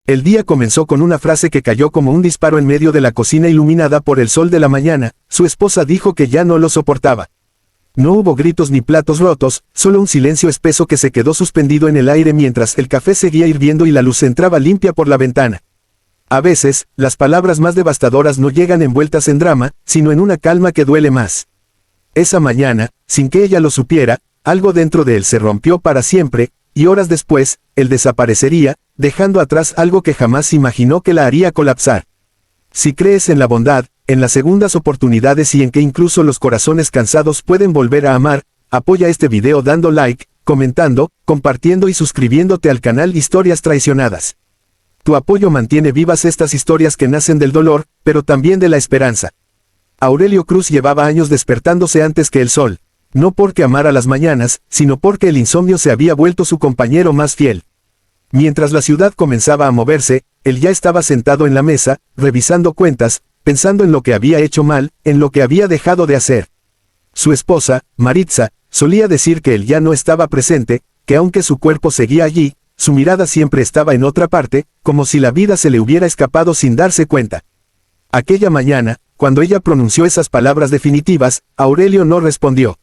El día comenzó con una frase que cayó como un disparo en medio de la cocina iluminada por el sol de la mañana. Su esposa dijo que ya no lo soportaba. No hubo gritos ni platos rotos, solo un silencio espeso que se quedó suspendido en el aire mientras el café seguía hirviendo y la luz entraba limpia por la ventana. A veces, las palabras más devastadoras no llegan envueltas en drama, sino en una calma que duele más. Esa mañana, sin que ella lo supiera, algo dentro de él se rompió para siempre, y horas después, él desaparecería, dejando atrás algo que jamás imaginó que la haría colapsar. Si crees en la bondad, en las segundas oportunidades y en que incluso los corazones cansados pueden volver a amar, apoya este video dando like, comentando, compartiendo y suscribiéndote al canal Historias Traicionadas. Tu apoyo mantiene vivas estas historias que nacen del dolor, pero también de la esperanza. Aurelio Cruz llevaba años despertándose antes que el sol, no porque amara las mañanas, sino porque el insomnio se había vuelto su compañero más fiel. Mientras la ciudad comenzaba a moverse, él ya estaba sentado en la mesa, revisando cuentas, pensando en lo que había hecho mal, en lo que había dejado de hacer. Su esposa, Maritza, solía decir que él ya no estaba presente, que aunque su cuerpo seguía allí, su mirada siempre estaba en otra parte, como si la vida se le hubiera escapado sin darse cuenta. Aquella mañana, cuando ella pronunció esas palabras definitivas, Aurelio no respondió.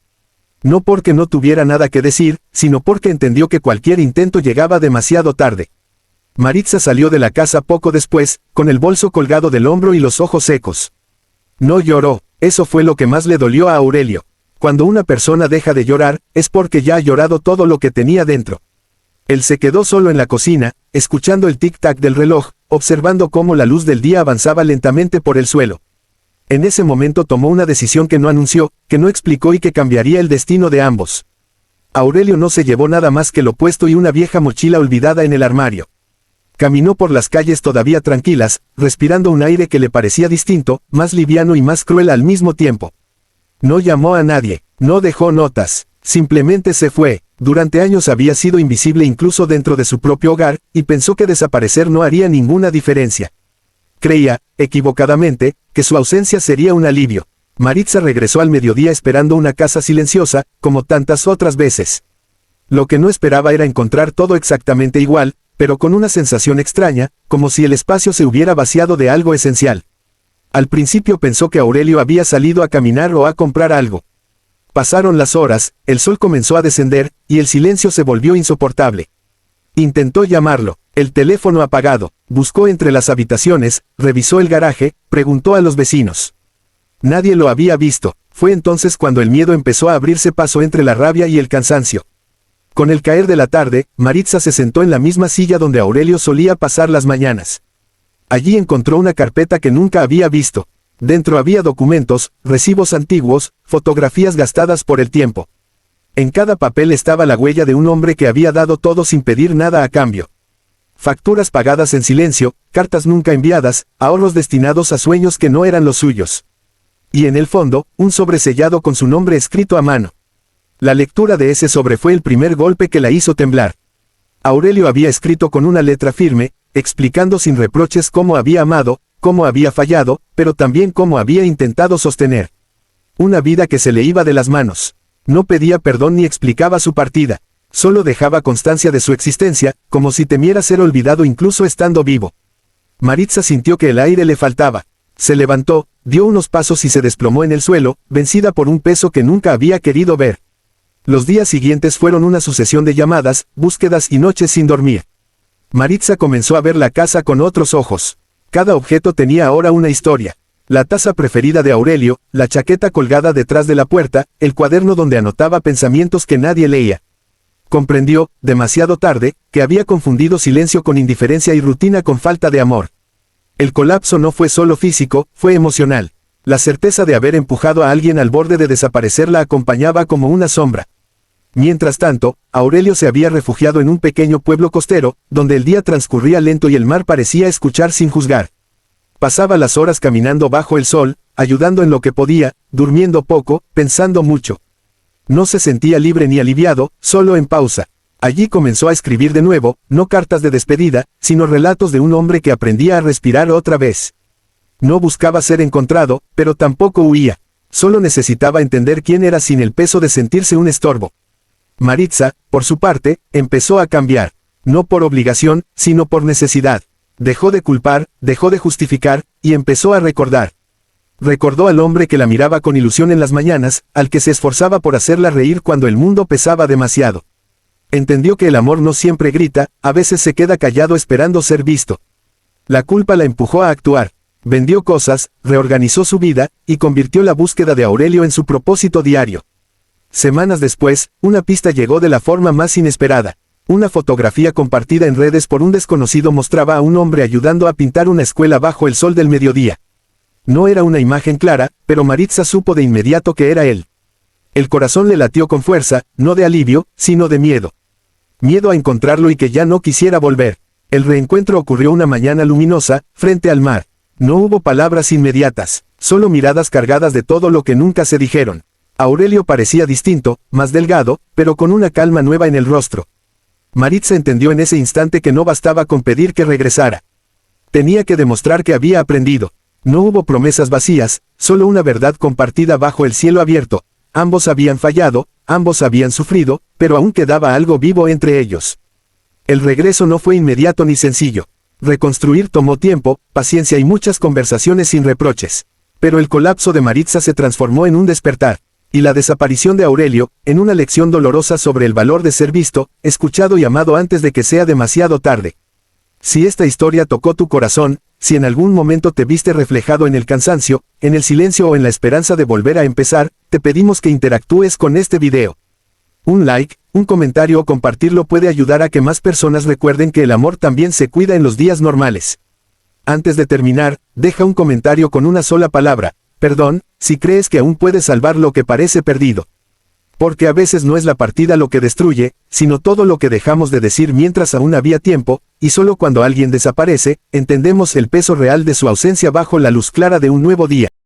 No porque no tuviera nada que decir, sino porque entendió que cualquier intento llegaba demasiado tarde. Maritza salió de la casa poco después, con el bolso colgado del hombro y los ojos secos. No lloró, eso fue lo que más le dolió a Aurelio. Cuando una persona deja de llorar, es porque ya ha llorado todo lo que tenía dentro. Él se quedó solo en la cocina, escuchando el tic-tac del reloj, observando cómo la luz del día avanzaba lentamente por el suelo. En ese momento tomó una decisión que no anunció, que no explicó y que cambiaría el destino de ambos. Aurelio no se llevó nada más que lo puesto y una vieja mochila olvidada en el armario. Caminó por las calles todavía tranquilas, respirando un aire que le parecía distinto, más liviano y más cruel al mismo tiempo. No llamó a nadie, no dejó notas, simplemente se fue. Durante años había sido invisible incluso dentro de su propio hogar, y pensó que desaparecer no haría ninguna diferencia. Creía, equivocadamente, que su ausencia sería un alivio. Maritza regresó al mediodía esperando una casa silenciosa, como tantas otras veces. Lo que no esperaba era encontrar todo exactamente igual, pero con una sensación extraña, como si el espacio se hubiera vaciado de algo esencial. Al principio pensó que Aurelio había salido a caminar o a comprar algo. Pasaron las horas, el sol comenzó a descender, y el silencio se volvió insoportable. Intentó llamarlo, el teléfono apagado, buscó entre las habitaciones, revisó el garaje, preguntó a los vecinos. Nadie lo había visto. Fue entonces cuando el miedo empezó a abrirse paso entre la rabia y el cansancio. Con el caer de la tarde, Maritza se sentó en la misma silla donde Aurelio solía pasar las mañanas. Allí encontró una carpeta que nunca había visto. Dentro había documentos, recibos antiguos, fotografías gastadas por el tiempo. En cada papel estaba la huella de un hombre que había dado todo sin pedir nada a cambio. Facturas pagadas en silencio, cartas nunca enviadas, ahorros destinados a sueños que no eran los suyos. Y en el fondo, un sobre sellado con su nombre escrito a mano. La lectura de ese sobre fue el primer golpe que la hizo temblar. Aurelio había escrito con una letra firme, explicando sin reproches cómo había amado, cómo había fallado, pero también cómo había intentado sostener una vida que se le iba de las manos. No pedía perdón ni explicaba su partida, solo dejaba constancia de su existencia, como si temiera ser olvidado incluso estando vivo. Maritza sintió que el aire le faltaba. Se levantó, dio unos pasos y se desplomó en el suelo, vencida por un peso que nunca había querido ver. Los días siguientes fueron una sucesión de llamadas, búsquedas y noches sin dormir. Maritza comenzó a ver la casa con otros ojos. Cada objeto tenía ahora una historia. La taza preferida de Aurelio, la chaqueta colgada detrás de la puerta, el cuaderno donde anotaba pensamientos que nadie leía. Comprendió, demasiado tarde, que había confundido silencio con indiferencia y rutina con falta de amor. El colapso no fue solo físico, fue emocional. La certeza de haber empujado a alguien al borde de desaparecer la acompañaba como una sombra. Mientras tanto, Aurelio se había refugiado en un pequeño pueblo costero, donde el día transcurría lento y el mar parecía escuchar sin juzgar. Pasaba las horas caminando bajo el sol, ayudando en lo que podía, durmiendo poco, pensando mucho. No se sentía libre ni aliviado, solo en pausa. Allí comenzó a escribir de nuevo, no cartas de despedida, sino relatos de un hombre que aprendía a respirar otra vez. No buscaba ser encontrado, pero tampoco huía. Solo necesitaba entender quién era sin el peso de sentirse un estorbo. Maritza, por su parte, empezó a cambiar. No por obligación, sino por necesidad. Dejó de culpar, dejó de justificar, y empezó a recordar. Recordó al hombre que la miraba con ilusión en las mañanas, al que se esforzaba por hacerla reír cuando el mundo pesaba demasiado. Entendió que el amor no siempre grita, a veces se queda callado esperando ser visto. La culpa la empujó a actuar. Vendió cosas, reorganizó su vida, y convirtió la búsqueda de Aurelio en su propósito diario. Semanas después, una pista llegó de la forma más inesperada. Una fotografía compartida en redes por un desconocido mostraba a un hombre ayudando a pintar una escuela bajo el sol del mediodía. No era una imagen clara, pero Maritza supo de inmediato que era él. El corazón le latió con fuerza, no de alivio, sino de miedo. Miedo a encontrarlo y que ya no quisiera volver. El reencuentro ocurrió una mañana luminosa, frente al mar. No hubo palabras inmediatas, solo miradas cargadas de todo lo que nunca se dijeron. Aurelio parecía distinto, más delgado, pero con una calma nueva en el rostro. Maritza entendió en ese instante que no bastaba con pedir que regresara. Tenía que demostrar que había aprendido. No hubo promesas vacías, solo una verdad compartida bajo el cielo abierto. Ambos habían fallado, ambos habían sufrido, pero aún quedaba algo vivo entre ellos. El regreso no fue inmediato ni sencillo. Reconstruir tomó tiempo, paciencia y muchas conversaciones sin reproches. Pero el colapso de Maritza se transformó en un despertar. Y la desaparición de Aurelio, en una lección dolorosa sobre el valor de ser visto, escuchado y amado antes de que sea demasiado tarde. Si esta historia tocó tu corazón, si en algún momento te viste reflejado en el cansancio, en el silencio o en la esperanza de volver a empezar, te pedimos que interactúes con este video. Un like, un comentario o compartirlo puede ayudar a que más personas recuerden que el amor también se cuida en los días normales. Antes de terminar, deja un comentario con una sola palabra, perdón, si crees que aún puedes salvar lo que parece perdido. Porque a veces no es la partida lo que destruye, sino todo lo que dejamos de decir mientras aún había tiempo, y solo cuando alguien desaparece, entendemos el peso real de su ausencia bajo la luz clara de un nuevo día.